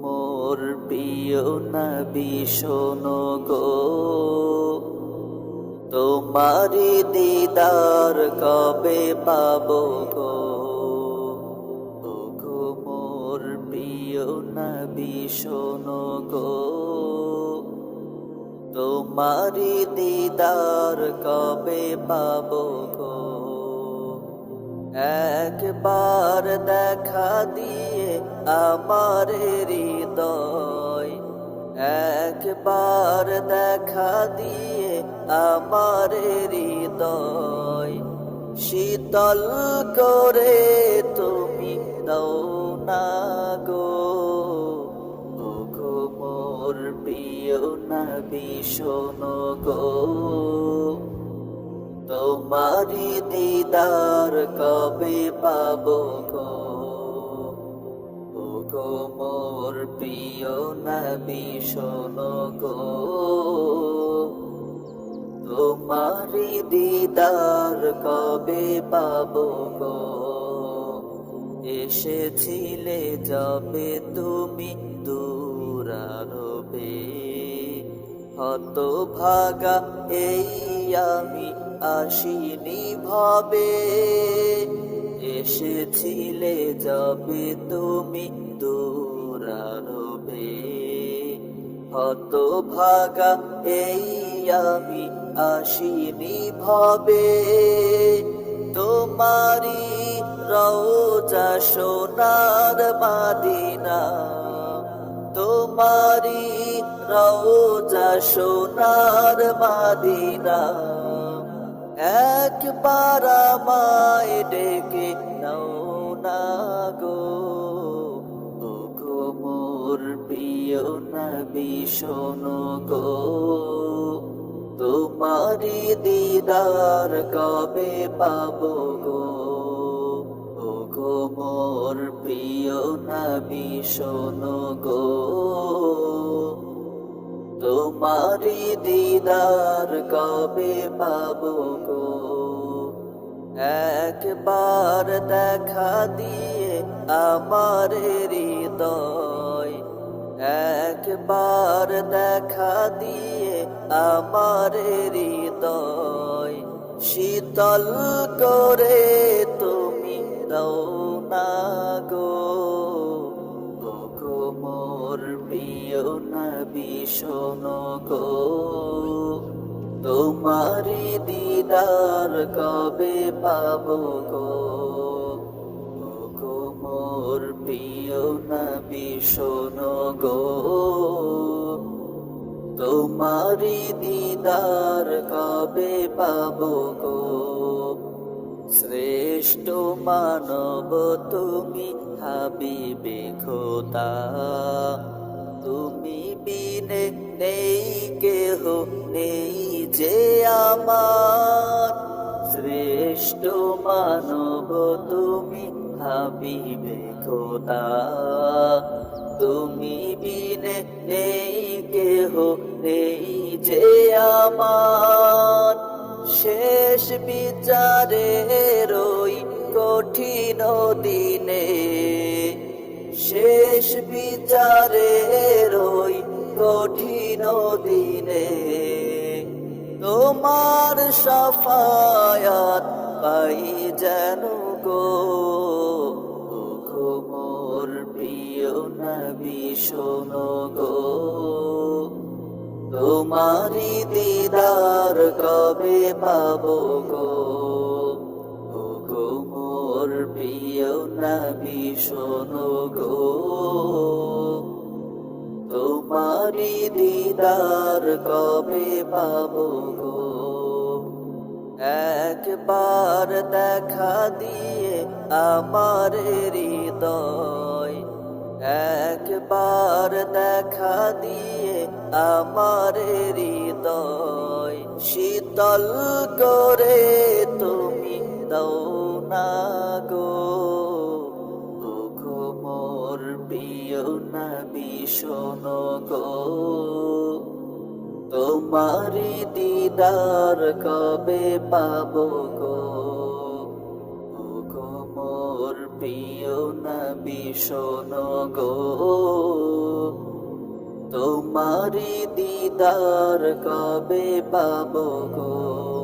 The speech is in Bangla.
মোর প্রিয় নবী শোনো গো, তোমারি দিদার কবে পাবো গো। ওগো মোর প্রিয় নবী শোনো গো, তোমারি দিদার কবে পাবো গো। একবার দেখা দিয়ে আমার হৃদয়, একবার দেখা দিয়ে আমার হৃদয় শীতল করে তুমি দাও না গো। ওগো মোর প্রিয় নবী শোনো গো, তোমারি দিদার কবে পাবো গো। ওগো মোর প্রিয় নবী শোনো গো, তোমারি দিদার কবে পাবো গো। এসেছিলে যাবে তুমি দূরারবে, হতভাগা এই আমি আসিনি ভাবে। এসেছিলে যাবে তুমি দূরারবে, হতভাগা এই আমি আসিনি ভাবে। তোমারি রওজা সোনার মাদিনা, তোমারি রওজা সোনার মাদিনা, একবার আমায় ডেকে নাও না গো। ওগো মোর প্রিয় নবী শোনো গো, তোমারি দিদার কবে পাবো গো। ওগো মোর প্রিয় নবী শোনো গো, তোমারি দিদার কবে পাবো গো। একবার দেখা দিয়ে আমার হৃদয়, একবার দেখা দিয়ে আমার হৃদয় শীতল করে তুমি দাও না গো। ওগো মোর প্রিয় নবী শোনো গো, তোমারি দিদার কবে পাবো গো। ওগো মোর প্রিয় নবী শোনো গো, তোমারি দিদার কবে পাবো গো। শ্রেষ্ঠ মানব তুমি হাবিবে খোদা, তুমি বিনে নেই কেহ নেই যে আমার। শ্রেষ্ঠ মানব তুমি হাবিবে খোদা, তুমি বিনে নেই কেহ নেই যে আমার। শেষ বিচারের ওই কঠিন দিনে, শেষ বিচারের ওই কঠিন দিনে তোমার শাফায়াত পাই যেন গো। ওগো মোর প্রিয় নবী শোনো গো, তোমারি দিদার কবে পাবো গো। ওগো মোর প্রিয় নবী শোনো গো, তোমারি দিদার কবে পাবো গো। একবার দেখা দিয়ে আমার হৃদয়, একবার দেখা দিয়ে আমার হৃদয় শীতল করে তুমি দাও না গো। ওগো মোর প্রিয় নবী শোনো গো, তোমারি দিদার কবে পাবো গো। ওগো মোর প্রিয় নবী শোনো গো, তোমারি দিদার কবে পাবো গো।